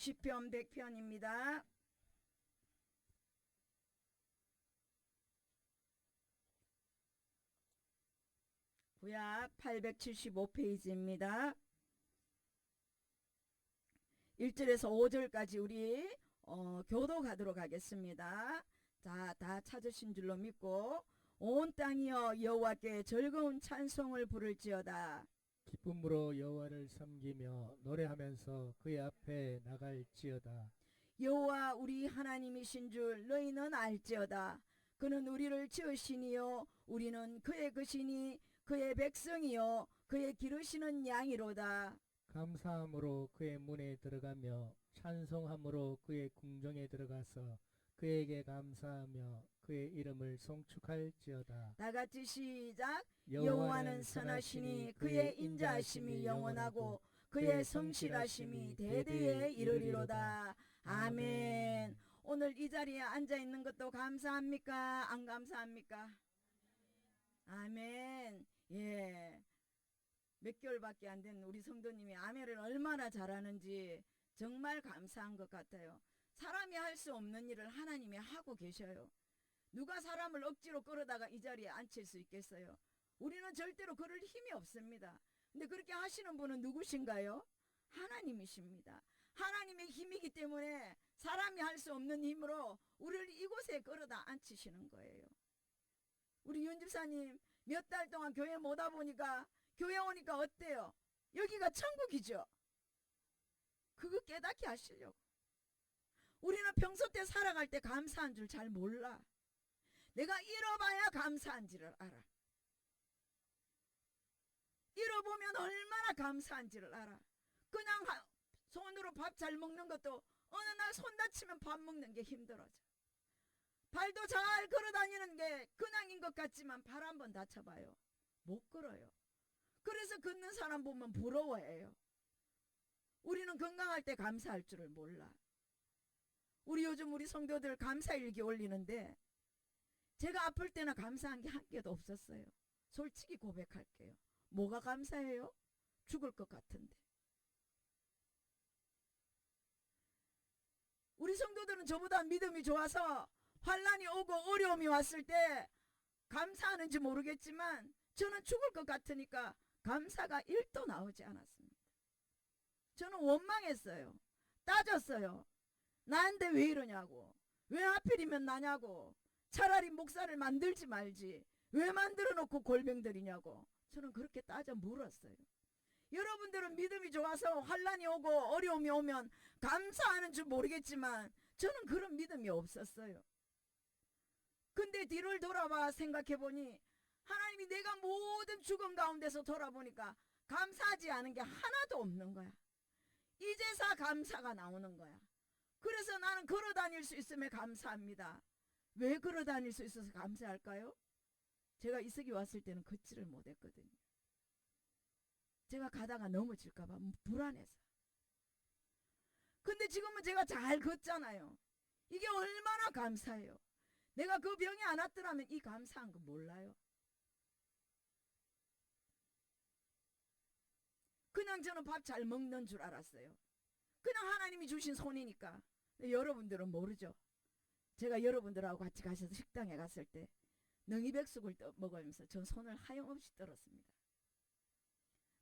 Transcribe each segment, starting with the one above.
시편 100편입니다. 구약 875페이지입니다. 1절에서 5절까지 우리 교독하도록 하겠습니다. 자, 다 찾으신 줄로 믿고 온 땅이여 여호와께 즐거운 찬송을 부를지어다. 기쁨으로 여호와를 섬기며 노래하면서 그의 앞에 나갈지어다. 여호와 우리 하나님이신 줄 너희는 알지어다. 그는 우리를 지으시니요 우리는 그의 것이니 그의 백성이요 그의 기르시는 양이로다. 감사함으로 그의 문에 들어가며 찬송함으로 그의 궁정에 들어가서 그에게 감사하며 그의 이름을 송축할지어다. 다같이 시작. 여호와는 선하시니 그의 인자하심이 영원하고 그의 성실하심이 대대에 이르리로다. 아멘. 오늘 이 자리에 앉아있는 것도 감사합니까? 안 감사합니까? 아멘. 예. 몇 개월밖에 안 된 우리 성도님이 아멘을 얼마나 잘하는지 정말 감사한 것 같아요. 사람이 할 수 없는 일을 하나님이 하고 계셔요. 누가 사람을 억지로 끌어다가 이 자리에 앉힐 수 있겠어요? 우리는 절대로 그럴 힘이 없습니다. 근데 그렇게 하시는 분은 누구신가요? 하나님이십니다. 하나님의 힘이기 때문에 사람이 할 수 없는 힘으로 우리를 이곳에 끌어다 앉히시는 거예요. 우리 윤 집사님 몇 달 동안 교회 못 와보니까 교회 오니까 어때요? 여기가 천국이죠. 그거 깨닫게 하시려고. 우리는 평소 때 살아갈 때 감사한 줄 잘 몰라. 내가 잃어봐야 감사한지를 알아. 잃어보면 얼마나 감사한지를 알아. 그냥 손으로 밥 잘 먹는 것도 어느 날 손 다치면 밥 먹는 게 힘들어져. 발도 잘 걸어다니는 게 그냥인 것 같지만 발 한번 다쳐봐요. 못 걸어요. 그래서 걷는 사람 보면 부러워해요. 우리는 건강할 때 감사할 줄을 몰라. 우리 요즘 우리 성도들 감사일기 올리는데 제가 아플 때나 감사한 게 한 개도 없었어요. 솔직히 고백할게요. 뭐가 감사해요? 죽을 것 같은데. 우리 성도들은 저보다 믿음이 좋아서 환난이 오고 어려움이 왔을 때 감사하는지 모르겠지만 저는 죽을 것 같으니까 감사가 1도 나오지 않았습니다. 저는 원망했어요. 따졌어요. 나한테 왜 이러냐고. 왜 하필이면 나냐고. 차라리 목사를 만들지 말지. 왜 만들어 놓고 골병들이냐고. 저는 그렇게 따져 물었어요. 여러분들은 믿음이 좋아서 환난이 오고 어려움이 오면 감사하는 줄 모르겠지만 저는 그런 믿음이 없었어요. 근데 뒤를 돌아봐 생각해보니 하나님이 내가 모든 죽음 가운데서 돌아보니까 감사하지 않은 게 하나도 없는 거야. 이제서 감사가 나오는 거야. 그래서 나는 걸어다닐 수 있음에 감사합니다. 왜 걸어다닐 수 있어서 감사할까요? 제가 이석이 왔을 때는 걷지를 못했거든요. 제가 가다가 넘어질까봐 불안해서. 근데 지금은 제가 잘 걷잖아요. 이게 얼마나 감사해요. 내가 그 병이 안 왔더라면 이 감사한 거 몰라요. 그냥 저는 밥 잘 먹는 줄 알았어요. 그냥 하나님이 주신 손이니까. 여러분들은 모르죠. 제가 여러분들하고 같이 가셔서 식당에 갔을 때 능이백숙을 먹으면서 전 손을 하염없이 떨었습니다.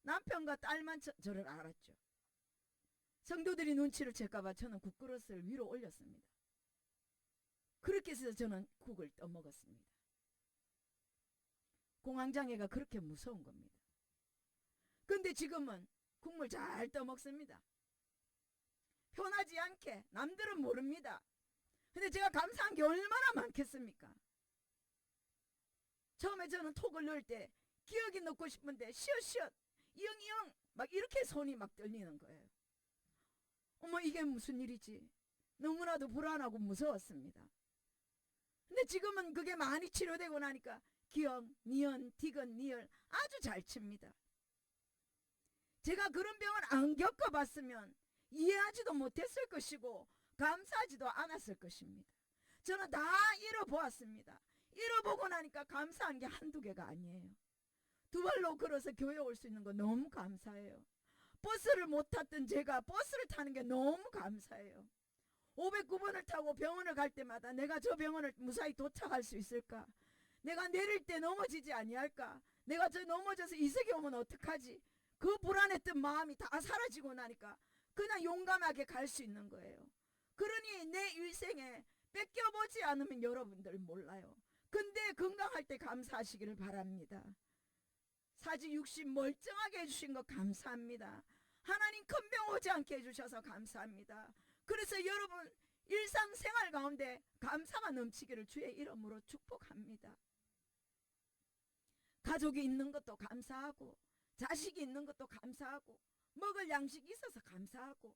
남편과 딸만 저를 알았죠. 성도들이 눈치를 챌까봐 저는 국그릇을 위로 올렸습니다. 그렇게 해서 저는 국을 떠먹었습니다. 공황장애가 그렇게 무서운 겁니다. 근데 지금은 국물 잘 떠먹습니다. 편하지 않게. 남들은 모릅니다. 근데 제가 감사한 게 얼마나 많겠습니까? 처음에 저는 톡을 넣을 때 기억이 넣고 싶은데 시엇시엇 이영이영 막 이렇게 손이 막 떨리는 거예요. 어머 이게 무슨 일이지? 너무나도 불안하고 무서웠습니다. 근데 지금은 그게 많이 치료되고 나니까 기억, 니언, 디귿, 니얼 아주 잘 칩니다. 제가 그런 병을 안 겪어봤으면 이해하지도 못했을 것이고 감사하지도 않았을 것입니다. 저는 다 잃어보았습니다. 잃어보고 나니까 감사한 게 한두 개가 아니에요. 두 발로 걸어서 교회 올 수 있는 거 너무 감사해요. 버스를 못 탔던 제가 버스를 타는 게 너무 감사해요. 509번을 타고 병원을 갈 때마다 내가 저 병원을 무사히 도착할 수 있을까? 내가 내릴 때 넘어지지 아니할까? 내가 저 넘어져서 이석이 오면 어떡하지? 그 불안했던 마음이 다 사라지고 나니까 그냥 용감하게 갈 수 있는 거예요. 그러니 내 일생에 뺏겨보지 않으면 여러분들 몰라요. 근데 건강할 때 감사하시기를 바랍니다. 사지 육신 멀쩡하게 해주신 거 감사합니다. 하나님 큰 병 오지 않게 해주셔서 감사합니다. 그래서 여러분 일상생활 가운데 감사가 넘치기를 주의 이름으로 축복합니다. 가족이 있는 것도 감사하고 자식이 있는 것도 감사하고 먹을 양식이 있어서 감사하고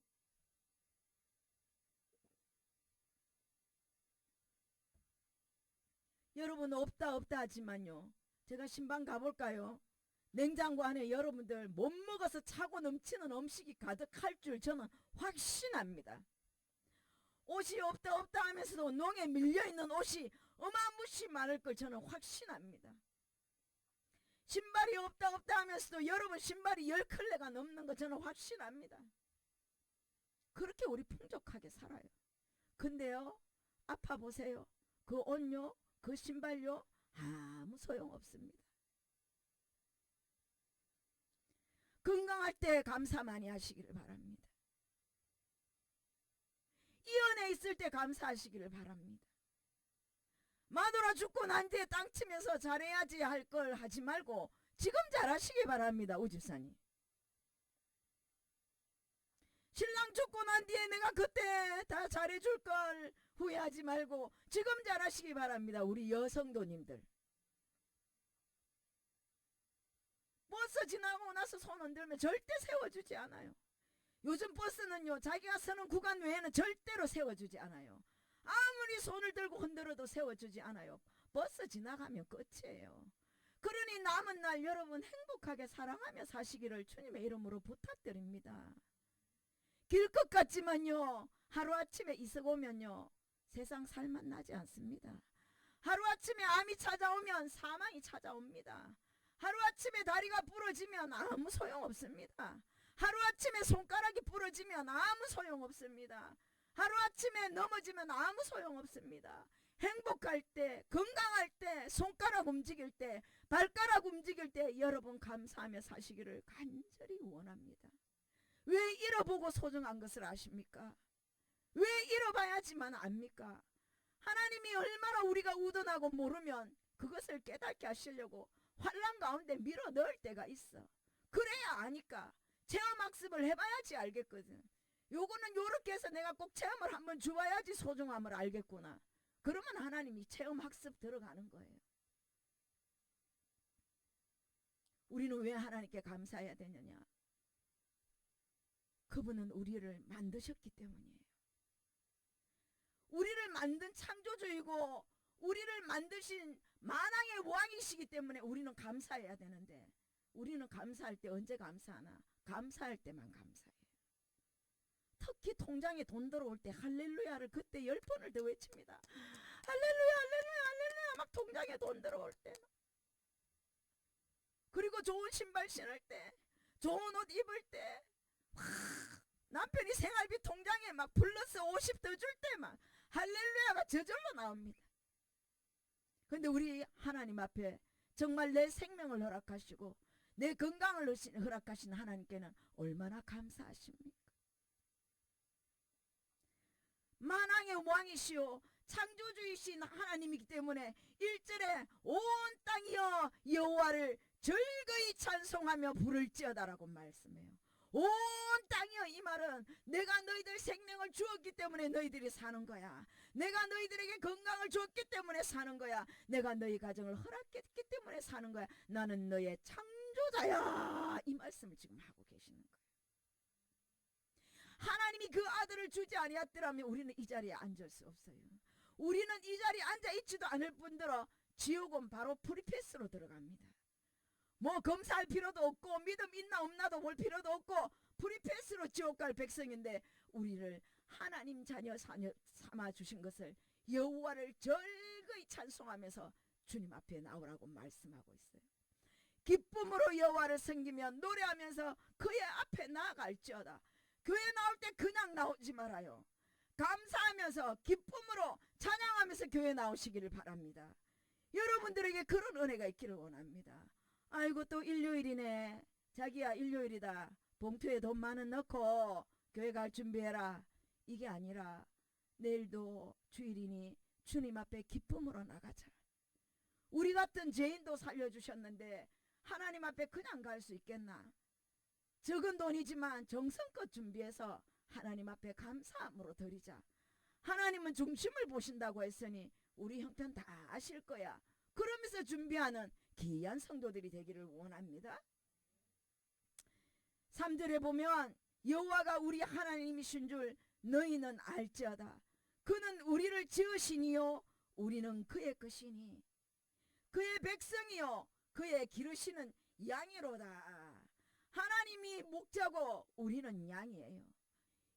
여러분 없다 하지만요. 제가 신방 가볼까요? 냉장고 안에 여러분들 못 먹어서 차고 넘치는 음식이 가득할 줄 저는 확신합니다. 옷이 없다 하면서도 농에 밀려있는 옷이 어마무시 많을 걸 저는 확신합니다. 신발이 없다 하면서도 여러분 신발이 10켤레가 넘는 거 저는 확신합니다. 그렇게 우리 풍족하게 살아요. 근데요 아파 보세요. 그 옷요 그 신발요 아무 소용없습니다. 건강할 때 감사 많이 하시기를 바랍니다. 이 은혜 있을 때 감사하시기를 바랍니다. 마누라 죽고 난 뒤에 땅 치면서 잘해야지 할 걸 하지 말고 지금 잘하시기 바랍니다. 우집사님. 신랑 죽고 난 뒤에 내가 그때 다 잘해줄 걸 후회하지 말고 지금 잘하시기 바랍니다. 우리 여성도님들. 버스 지나고 나서 손 흔들면 절대 세워주지 않아요. 요즘 버스는요 자기가 서는 구간 외에는 절대로 세워주지 않아요. 아무리 손을 들고 흔들어도 세워주지 않아요. 버스 지나가면 끝이에요. 그러니 남은 날 여러분 행복하게 사랑하며 사시기를 주님의 이름으로 부탁드립니다. 길 것 같지만요 하루아침에 이석 오면요 세상 살맛 나지 않습니다. 하루아침에 암이 찾아오면 사망이 찾아옵니다. 하루아침에 다리가 부러지면 아무 소용없습니다. 하루아침에 손가락이 부러지면 아무 소용없습니다. 하루아침에 넘어지면 아무 소용없습니다. 행복할 때, 건강할 때, 손가락 움직일 때, 발가락 움직일 때 여러분 감사하며 사시기를 간절히 원합니다. 왜 잃어보고 소중한 것을 아십니까? 왜 잃어봐야지만 압니까? 하나님이 얼마나 우리가 우둔하고 모르면 그것을 깨닫게 하시려고 환난 가운데 밀어 넣을 때가 있어. 그래야 아니까. 체험학습을 해봐야지 알겠거든. 요거는 요렇게 해서 내가 꼭 체험을 한번 주어야지 소중함을 알겠구나. 그러면 하나님이 체험학습 들어가는 거예요. 우리는 왜 하나님께 감사해야 되느냐? 그분은 우리를 만드셨기 때문이에요. 우리를 만든 창조주이고 우리를 만드신 만왕의 왕이시기 때문에 우리는 감사해야 되는데 우리는 감사할 때 언제 감사하나? 감사할 때만 감사해요. 특히 통장에 돈 들어올 때 할렐루야를 그때 10번을 더 외칩니다. 할렐루야 할렐루야 할렐루야 막 통장에 돈 들어올 때 그리고 좋은 신발 신을 때 좋은 옷 입을 때 남편이 생활비 통장에 막 플러스 50 더 줄 때만 할렐루야가 저절로 나옵니다. 근데 우리 하나님 앞에 정말 내 생명을 허락하시고 내 건강을 허락하신 하나님께는 얼마나 감사하십니까? 만왕의 왕이시오 창조주이신 하나님이기 때문에 1절에 온 땅이여 여호와를 즐거이 찬송하며 부를지어다라고 말씀해요. 온 땅이여 이 말은 내가 너희들 생명을 주었기 때문에 너희들이 사는 거야. 내가 너희들에게 건강을 줬기 때문에 사는 거야. 내가 너희 가정을 허락했기 때문에 사는 거야. 나는 너의 창조자야. 이 말씀을 지금 하고 계시는 거예요. 하나님이 그 아들을 주지 아니었더라면 우리는 이 자리에 앉을 수 없어요. 우리는 이 자리에 앉아있지도 않을 뿐더러 지옥은 바로 프리패스로 들어갑니다. 뭐 검사할 필요도 없고 믿음 있나 없나도 볼 필요도 없고 프리패스로 지옥 갈 백성인데 우리를 하나님 자녀 삼아 주신 것을 여호와를 즐거이 찬송하면서 주님 앞에 나오라고 말씀하고 있어요. 기쁨으로 여호와를 섬기며 노래하면서 그의 앞에 나아갈지어다. 교회 나올 때 그냥 나오지 말아요. 감사하면서 기쁨으로 찬양하면서 교회 나오시기를 바랍니다. 여러분들에게 그런 은혜가 있기를 원합니다. 아이고 또 일요일이네. 자기야 일요일이다. 봉투에 돈 많은 넣고 교회 갈 준비해라. 이게 아니라 내일도 주일이니 주님 앞에 기쁨으로 나가자. 우리 같은 죄인도 살려주셨는데 하나님 앞에 그냥 갈 수 있겠나? 적은 돈이지만 정성껏 준비해서 하나님 앞에 감사함으로 드리자. 하나님은 중심을 보신다고 했으니 우리 형편 다 아실 거야. 그러면서 준비하는 귀한 성도들이 되기를 원합니다. 3절에 보면 여호와가 우리 하나님이신 줄 너희는 알지어다. 그는 우리를 지으시니요 우리는 그의 것이니 그의 백성이요 그의 기르시는 양이로다. 하나님이 목자고 우리는 양이에요.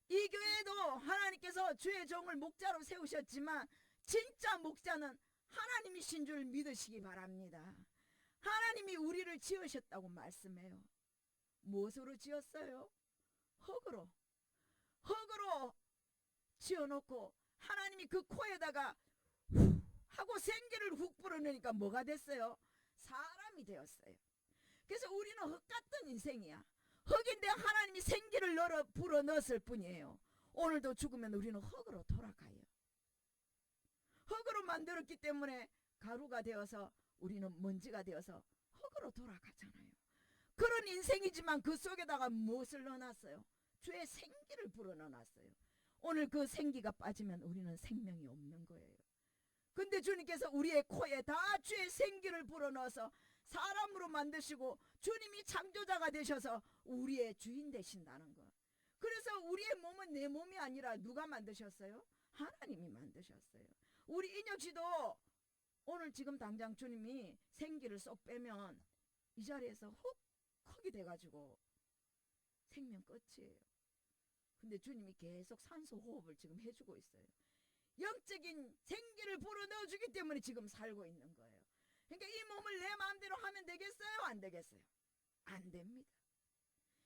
이 교회도 하나님께서 주의 종을 목자로 세우셨지만 진짜 목자는 하나님이신 줄 믿으시기 바랍니다. 하나님이 우리를 지으셨다고 말씀해요. 무엇으로 지었어요? 흙으로 지어놓고 하나님이 그 코에다가 후 하고 생기를 훅 불어넣으니까 뭐가 됐어요? 사람이 되었어요. 그래서 우리는 흙 같은 인생이야. 흙인데 하나님이 생기를 불어넣었을 뿐이에요. 오늘도 죽으면 우리는 흙으로 돌아가요. 흙으로 만들었기 때문에 가루가 되어서 우리는 먼지가 되어서 흙으로 돌아가잖아요. 그런 인생이지만 그 속에다가 무엇을 넣어놨어요? 주의 생기를 불어넣어놨어요. 오늘 그 생기가 빠지면 우리는 생명이 없는 거예요. 근데 주님께서 우리의 코에 다 주의 생기를 불어넣어서 사람으로 만드시고 주님이 창조자가 되셔서 우리의 주인 되신다는 것. 그래서 우리의 몸은 내 몸이 아니라 누가 만드셨어요? 하나님이 만드셨어요. 우리 인혁 씨도 오늘 지금 당장 주님이 생기를 쏙 빼면 이 자리에서 훅 돼가지고 생명 끝이에요. 근데 주님이 계속 산소 호흡을 지금 해주고 있어요. 영적인 생기를 불어넣어 주기 때문에 지금 살고 있는 거예요. 그러니까 이 몸을 내 마음대로 하면 되겠어요? 안 되겠어요? 안 됩니다.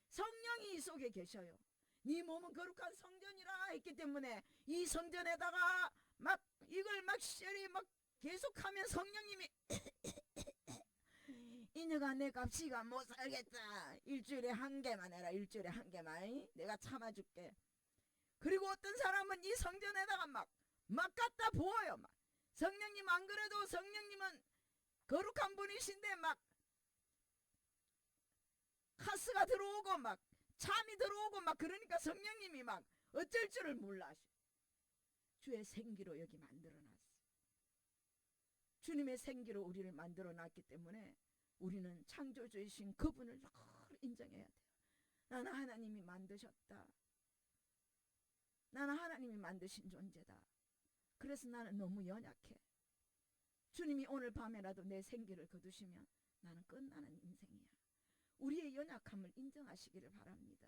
성령이 이 속에 계셔요. 네 몸은 거룩한 성전이라 했기 때문에 이 성전에다가 막 이걸 막 시절이 막 계속하면 성령님이 인혁아 내 값이가 못 살겠다. 일주일에 한 개만 해라. 일주일에 한 개만 내가 참아줄게. 그리고 어떤 사람은 이 성전에다가 막 갖다 부어요. 막 성령님 안 그래도 성령님은 거룩한 분이신데 막 가스가 들어오고 막 잠이 들어오고 막 그러니까 성령님이 막 어쩔 줄을 몰라. 주의 생기로 여기 만들어놨어. 주님의 생기로 우리를 만들어놨기 때문에 우리는 창조주이신 그분을 늘 인정해야 돼요. 나는 하나님이 만드셨다. 나는 하나님이 만드신 존재다. 그래서 나는 너무 연약해. 주님이 오늘 밤에라도 내 생기를 거두시면 나는 끝나는 인생이야. 우리의 연약함을 인정하시기를 바랍니다.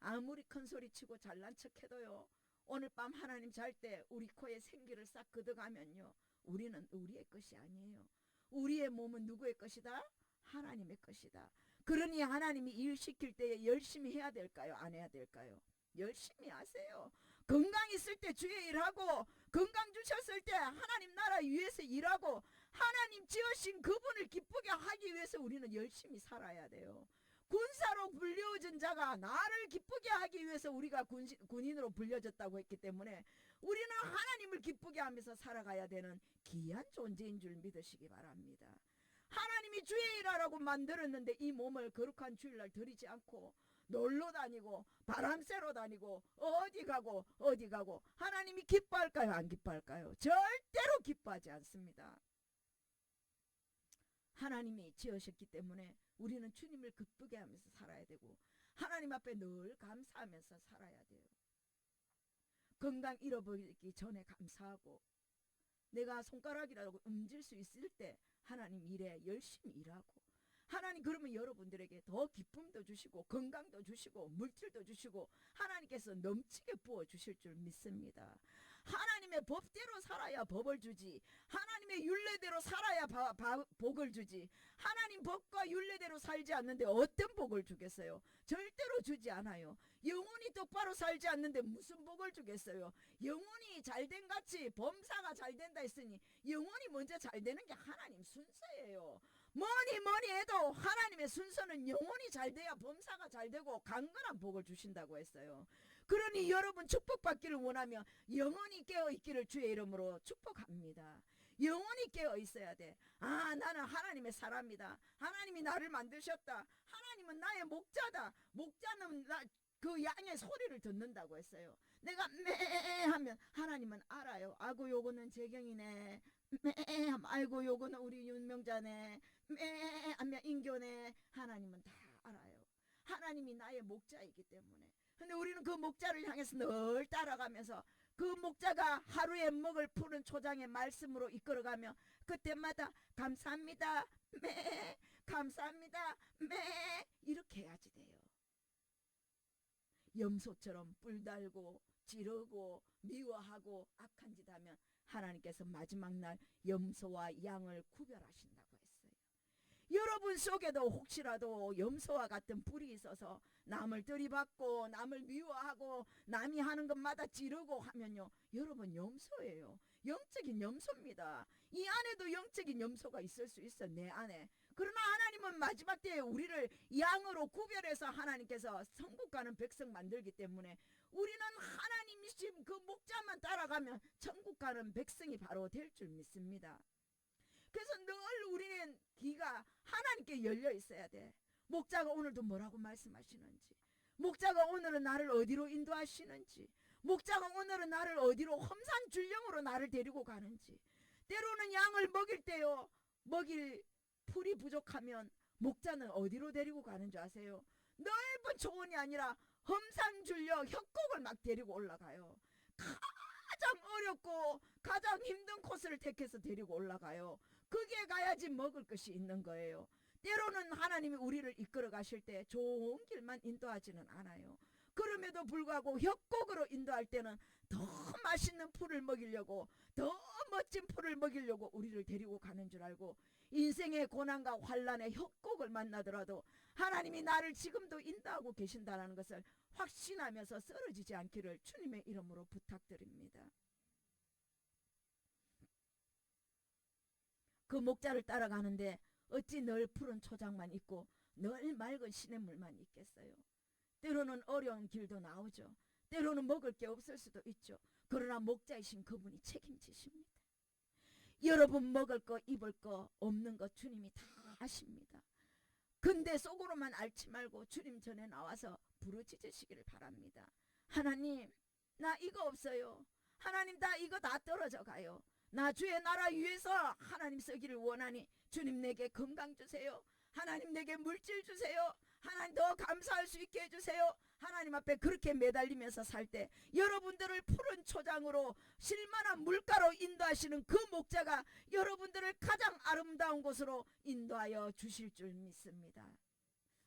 아무리 큰 소리 치고 잘난 척해도요, 오늘 밤 하나님 잘 때 우리 코에 생기를 싹 걷어가면요, 우리는 우리의 것이 아니에요. 우리의 몸은 누구의 것이다? 하나님의 것이다. 그러니 하나님이 일 시킬 때에 열심히 해야 될까요? 안 해야 될까요? 열심히 하세요. 건강 있을 때 주의 일하고, 건강 주셨을 때 하나님 나라 위해서 일하고, 하나님 지으신 그분을 기쁘게 하기 위해서 우리는 열심히 살아야 돼요. 군사로 불려진 자가 나를 기쁘게 하기 위해서 우리가 군인으로 불려졌다고 했기 때문에 우리는 하나님을 기쁘게 하면서 살아가야 되는 귀한 존재인 줄 믿으시기 바랍니다. 하나님이 주의 일하라고 만들었는데 이 몸을 거룩한 주일날 드리지 않고 놀러 다니고 바람 쐬러 다니고 어디 가고 하나님이 기뻐할까요? 안 기뻐할까요? 절대로 기뻐하지 않습니다. 하나님이 지으셨기 때문에 우리는 주님을 기쁘게 하면서 살아야 되고 하나님 앞에 늘 감사하면서 살아야 돼요. 건강 잃어버리기 전에 감사하고 내가 손가락이라도 움질 수 있을 때 하나님 일에 열심히 일하고 하나님 그러면 여러분들에게 더 기쁨도 주시고 건강도 주시고 물질도 주시고 하나님께서 넘치게 부어주실 줄 믿습니다. 하나님 하나님의 법대로 살아야 법을 주지. 하나님의 율례대로 살아야 복을 주지. 하나님 법과 율례대로 살지 않는데 어떤 복을 주겠어요? 절대로 주지 않아요. 영혼이 똑바로 살지 않는데 무슨 복을 주겠어요? 영혼이 잘된 같이 범사가 잘된다 했으니 영혼이 먼저 잘되는 게 하나님 순서예요. 뭐니 해도 하나님의 순서는 영혼이 잘돼야 범사가 잘되고 강건한 복을 주신다고 했어요. 그러니 여러분 축복받기를 원하면 영혼이 깨어있기를 주의 이름으로 축복합니다. 영혼이 깨어있어야 돼. 아, 나는 하나님의 사람이다. 하나님이 나를 만드셨다. 하나님은 나의 목자다. 목자는 그 양의 소리를 듣는다고 했어요. 내가 매 하면 하나님은 알아요. 아이고 요거는 재경이네. 매 하면 아이고 요거는 우리 윤명자네. 매 하면 인교네. 하나님은 다 알아요. 하나님이 나의 목자이기 때문에. 근데 우리는 그 목자를 향해서 늘 따라가면서 그 목자가 하루에 먹을 푸른 초장의 말씀으로 이끌어가며 그때마다 감사합니다. 매 감사합니다. 매 이렇게 해야지 돼요. 염소처럼 뿔 달고 찌르고 미워하고 악한 짓 하면 하나님께서 마지막 날 염소와 양을 구별하신다고 했어요. 여러분 속에도 혹시라도 염소와 같은 뿔이 있어서 남을 들이받고 남을 미워하고 남이 하는 것마다 찌르고 하면요, 여러분 염소예요. 영적인 염소입니다. 이 안에도 영적인 염소가 있을 수 있어, 내 안에. 그러나 하나님은 마지막 때에 우리를 양으로 구별해서 하나님께서 천국 가는 백성 만들기 때문에 우리는 하나님이신 그 목자만 따라가면 천국 가는 백성이 바로 될 줄 믿습니다. 그래서 늘 우리는 귀가 하나님께 열려 있어야 돼. 목자가 오늘도 뭐라고 말씀하시는지, 목자가 오늘은 나를 어디로 인도하시는지, 목자가 오늘은 나를 어디로 험산줄령으로 나를 데리고 가는지. 때로는 양을 먹일 때요, 먹일 풀이 부족하면 목자는 어디로 데리고 가는 줄 아세요? 넓은 초원이 아니라 험산줄령 협곡을 막 데리고 올라가요. 가장 어렵고 가장 힘든 코스를 택해서 데리고 올라가요. 거기에 가야지 먹을 것이 있는 거예요. 때로는 하나님이 우리를 이끌어 가실 때 좋은 길만 인도하지는 않아요. 그럼에도 불구하고 협곡으로 인도할 때는 더 맛있는 풀을 먹이려고, 더 멋진 풀을 먹이려고 우리를 데리고 가는 줄 알고, 인생의 고난과 환난의 협곡을 만나더라도 하나님이 나를 지금도 인도하고 계신다는 것을 확신하면서 쓰러지지 않기를 주님의 이름으로 부탁드립니다. 그 목자를 따라가는데 어찌 늘 푸른 초장만 있고 늘 맑은 시냇물만 있겠어요. 때로는 어려운 길도 나오죠. 때로는 먹을 게 없을 수도 있죠. 그러나 목자이신 그분이 책임지십니다. 여러분 먹을 거 입을 거 없는 거 주님이 다 아십니다. 근데 속으로만 앓지 말고 주님 전에 나와서 부르짖으시기를 바랍니다. 하나님, 나 이거 없어요. 하나님, 나 이거 다 떨어져 가요. 나 주의 나라 위해서 하나님 쓰기를 원하니 주님 내게 건강 주세요. 하나님 내게 물질 주세요. 하나님 더 감사할 수 있게 해주세요. 하나님 앞에 그렇게 매달리면서 살 때 여러분들을 푸른 초장으로 실만한 물가로 인도하시는 그 목자가 여러분들을 가장 아름다운 곳으로 인도하여 주실 줄 믿습니다.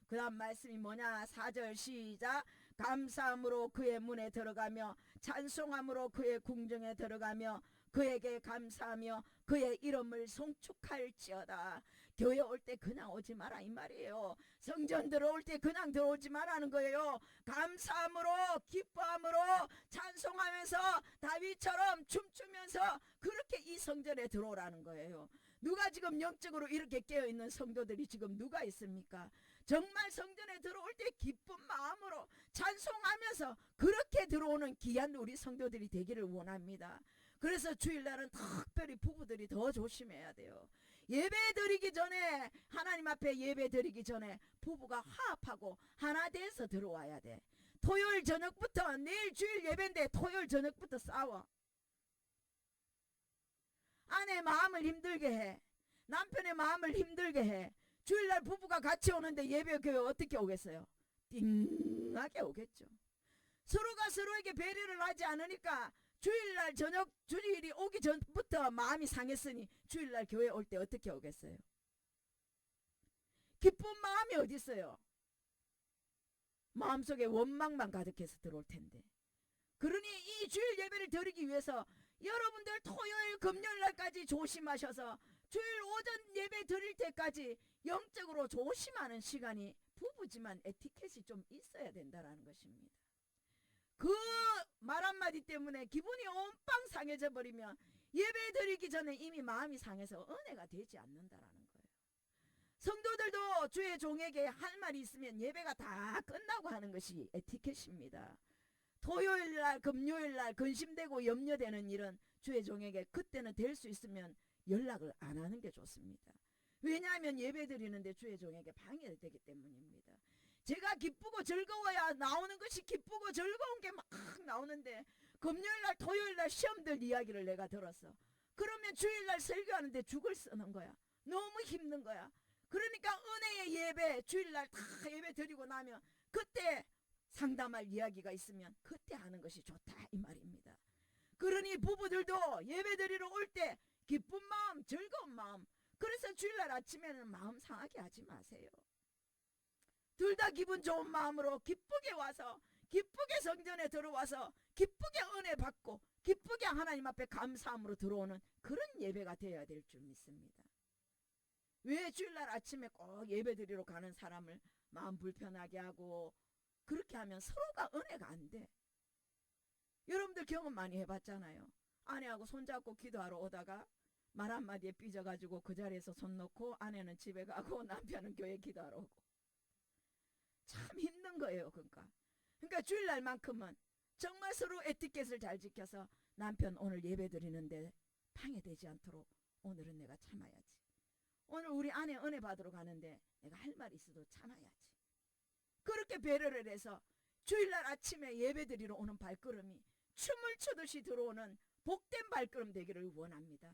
그 다음 말씀이 뭐냐? 4절 시작. 감사함으로 그의 문에 들어가며 찬송함으로 그의 궁정에 들어가며 그에게 감사하며 그의 이름을 송축할지어다. 교회 올 때 그냥 오지 마라 이 말이에요. 성전 들어올 때 그냥 들어오지 말라는 거예요. 감사함으로, 기뻐함으로, 찬송하면서 다윗처럼 춤추면서 그렇게 이 성전에 들어오라는 거예요. 누가 지금 영적으로 이렇게 깨어있는 성도들이 지금 누가 있습니까? 정말 성전에 들어올 때 기쁜 마음으로 찬송하면서 그렇게 들어오는 귀한 우리 성도들이 되기를 원합니다. 그래서 주일날은 특별히 부부들이 더 조심해야 돼요. 예배 드리기 전에, 하나님 앞에 예배 드리기 전에 부부가 화합하고 하나 돼서 들어와야 돼. 토요일 저녁부터, 내일 주일 예배인데 토요일 저녁부터 싸워. 아내 마음을 힘들게 해. 남편의 마음을 힘들게 해. 주일날 부부가 같이 오는데 예배 교회 어떻게 오겠어요? 띵하게 오겠죠. 서로가 서로에게 배려를 하지 않으니까 주일날 저녁, 주일이 오기 전부터 마음이 상했으니 주일날 교회 올 때 어떻게 오겠어요? 기쁜 마음이 어디 있어요? 마음속에 원망만 가득해서 들어올 텐데. 그러니 이 주일 예배를 드리기 위해서 여러분들 토요일 금요일 날까지 조심하셔서 주일 오전 예배 드릴 때까지 영적으로 조심하는 시간이 부부지만 에티켓이 좀 있어야 된다는 것입니다. 그 말 한마디 때문에 기분이 온빵 상해져 버리면 예배 드리기 전에 이미 마음이 상해서 은혜가 되지 않는다라는 거예요. 성도들도 주의 종에게 할 말이 있으면 예배가 다 끝나고 하는 것이 에티켓입니다. 토요일날 금요일날 근심되고 염려되는 일은 주의 종에게 그때는 될 수 있으면 연락을 안 하는 게 좋습니다. 왜냐하면 예배 드리는데 주의 종에게 방해되기 때문입니다. 제가 기쁘고 즐거워야 나오는 것이 기쁘고 즐거운 게 막 나오는데 금요일날 토요일날 시험들 이야기를 내가 들었어. 그러면 주일날 설교하는데 죽을 쓰는 거야. 너무 힘든 거야. 그러니까 은혜의 예배 주일날 다 예배 드리고 나면 그때 상담할 이야기가 있으면 그때 하는 것이 좋다 이 말입니다. 그러니 부부들도 예배 드리러 올 때 기쁜 마음 즐거운 마음, 그래서 주일날 아침에는 마음 상하게 하지 마세요. 둘 다 기분 좋은 마음으로 기쁘게 와서 기쁘게 성전에 들어와서 기쁘게 은혜 받고 기쁘게 하나님 앞에 감사함으로 들어오는 그런 예배가 되어야 될 줄 믿습니다. 왜 주일날 아침에 꼭 예배 드리러 가는 사람을 마음 불편하게 하고 그렇게 하면 서로가 은혜가 안 돼. 여러분들 경험 많이 해봤잖아요. 아내하고 손잡고 기도하러 오다가 말 한마디에 삐져가지고 그 자리에서 손 놓고 아내는 집에 가고 남편은 교회 기도하러 오고. 참 힘든 거예요. 그러니까 주일날만큼은 정말 서로 에티켓을 잘 지켜서 남편 오늘 예배 드리는데 방해되지 않도록 오늘은 내가 참아야지. 오늘 우리 아내 은혜 받으러 가는데 내가 할 말이 있어도 참아야지. 그렇게 배려를 해서 주일날 아침에 예배 드리러 오는 발걸음이 춤을 추듯이 들어오는 복된 발걸음 되기를 원합니다.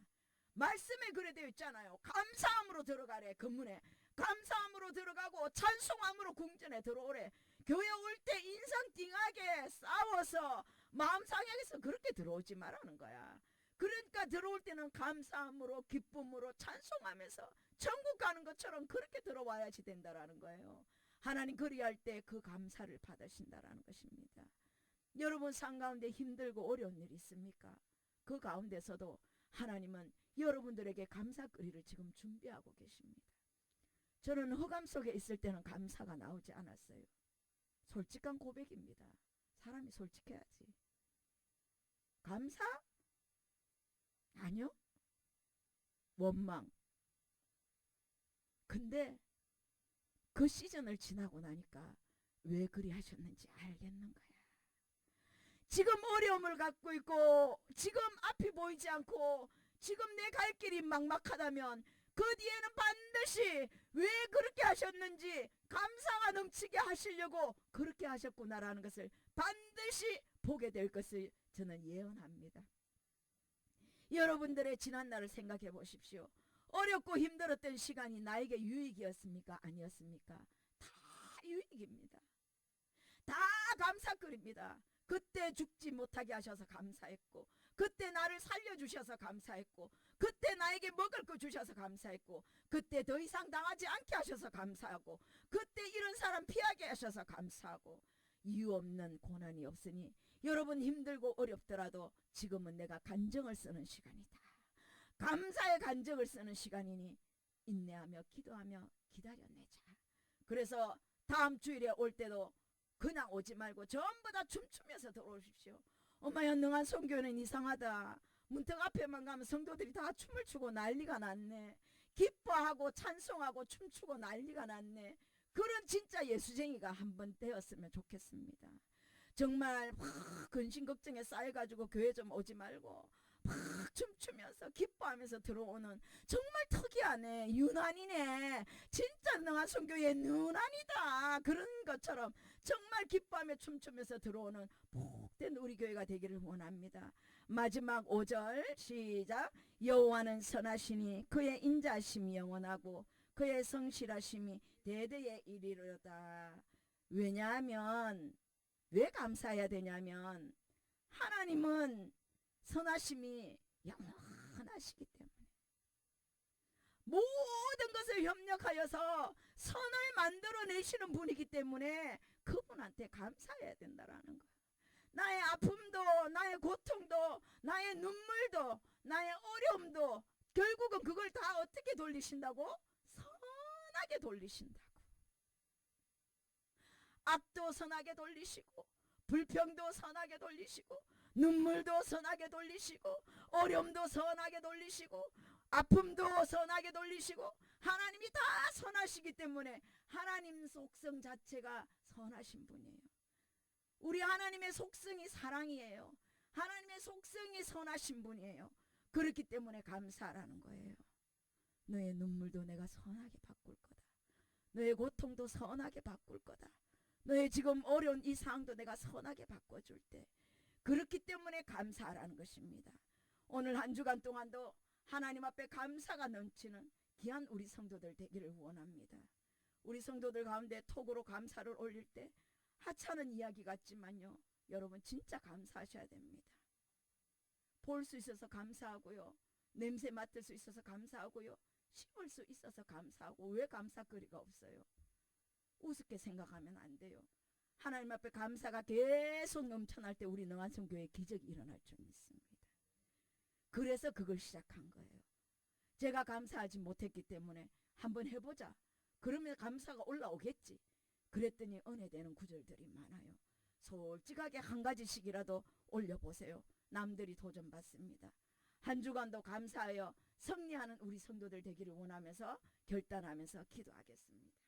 말씀에 그래 되어 있잖아요. 감사함으로 들어가래. 건문에 감사함으로 들어가고 찬송함으로 궁전에 들어오래. 교회 올 때 인상 띵하게 싸워서 마음 상해서 그렇게 들어오지 말라는 거야. 그러니까 들어올 때는 감사함으로 기쁨으로 찬송하면서 천국 가는 것처럼 그렇게 들어와야지 된다라는 거예요. 하나님 그리할 때 그 감사를 받으신다라는 것입니다. 여러분 삶 가운데 힘들고 어려운 일 있습니까? 그 가운데서도 하나님은 여러분들에게 감사거리를 지금 준비하고 계십니다. 저는 흑암 속에 있을 때는 감사가 나오지 않았어요. 솔직한 고백입니다. 사람이 솔직해야지. 감사? 아니요. 원망. 근데 그 시즌을 지나고 나니까 왜 그리 하셨는지 알겠는 거야. 지금 어려움을 갖고 있고 지금 앞이 보이지 않고 지금 내 갈 길이 막막하다면 그 뒤에는 반드시 왜 그렇게 하셨는지 감사가 넘치게 하시려고 그렇게 하셨구나라는 것을 반드시 보게 될 것을 저는 예언합니다. 여러분들의 지난날을 생각해 보십시오. 어렵고 힘들었던 시간이 나에게 유익이었습니까? 아니었습니까? 다 유익입니다. 다 감사거리입니다. 그때 죽지 못하게 하셔서 감사했고, 그때 나를 살려주셔서 감사했고, 그때 나에게 먹을 거 주셔서 감사했고, 그때 더 이상 당하지 않게 하셔서 감사하고, 그때 이런 사람 피하게 하셔서 감사하고, 이유 없는 고난이 없으니 여러분 힘들고 어렵더라도 지금은 내가 간정을 쓰는 시간이다. 감사의 간정을 쓰는 시간이니 인내하며 기도하며 기다려내자. 그래서 다음 주일에 올 때도 그냥 오지 말고 전부 다 춤추면서 들어오십시오. 엄마 연능한 선교는 이상하다. 문턱 앞에만 가면 성도들이 다 춤을 추고 난리가 났네. 기뻐하고 찬송하고 춤추고 난리가 났네. 그런 진짜 예수쟁이가 한번 되었으면 좋겠습니다. 정말 막 근심 걱정에 쌓여가지고 교회 좀 오지 말고 막 춤추면서 기뻐하면서 들어오는 정말 특이하네. 유난이네. 진짜 능한 선교의 유난이다. 그런 것처럼 정말 기뻐하며 춤추면서 들어오는 복된 우리 교회가 되기를 원합니다. 마지막 5절 시작. 여호와는 선하시니 그의 인자심이 영원하고 그의 성실하심이 대대에 이르리로다. 왜냐하면 왜 감사해야 되냐면 하나님은 선하심이 영원하시기 때문에 모든 것을 협력하여서 선을 만들어내시는 분이기 때문에 그분한테 감사해야 된다라는 거야. 나의 아픔도, 나의 고통도, 나의 눈물도, 나의 어려움도 결국은 그걸 다 어떻게 돌리신다고? 선하게 돌리신다고. 악도 선하게 돌리시고, 불평도 선하게 돌리시고, 눈물도 선하게 돌리시고, 어려움도 선하게 돌리시고, 아픔도 선하게 돌리시고, 하나님이 다 선하시기 때문에 하나님 속성 자체가 선하신 분이에요. 우리 하나님의 속성이 사랑이에요. 하나님의 속성이 선하신 분이에요. 그렇기 때문에 감사하라는 거예요. 너의 눈물도 내가 선하게 바꿀 거다. 너의 고통도 선하게 바꿀 거다. 너의 지금 어려운 이 상황도 내가 선하게 바꿔줄 때, 그렇기 때문에 감사하라는 것입니다. 오늘 한 주간 동안도 하나님 앞에 감사가 넘치는 귀한 우리 성도들 되기를 원합니다. 우리 성도들 가운데 톡으로 감사를 올릴 때 하찮은 이야기 같지만요, 여러분 진짜 감사하셔야 됩니다. 볼 수 있어서 감사하고요, 냄새 맡을 수 있어서 감사하고요, 씹을 수 있어서 감사하고, 왜 감사거리가 없어요? 우습게 생각하면 안 돼요. 하나님 앞에 감사가 계속 넘쳐날 때 우리 능한성교회에 기적이 일어날 줄 믿습니다. 그래서 그걸 시작한 거예요. 제가 감사하지 못했기 때문에 한번 해보자. 그러면 감사가 올라오겠지. 그랬더니 은혜되는 구절들이 많아요. 솔직하게 한 가지씩이라도 올려보세요. 남들이 도전받습니다. 한 주간도 감사하여 승리하는 우리 성도들 되기를 원하면서 결단하면서 기도하겠습니다.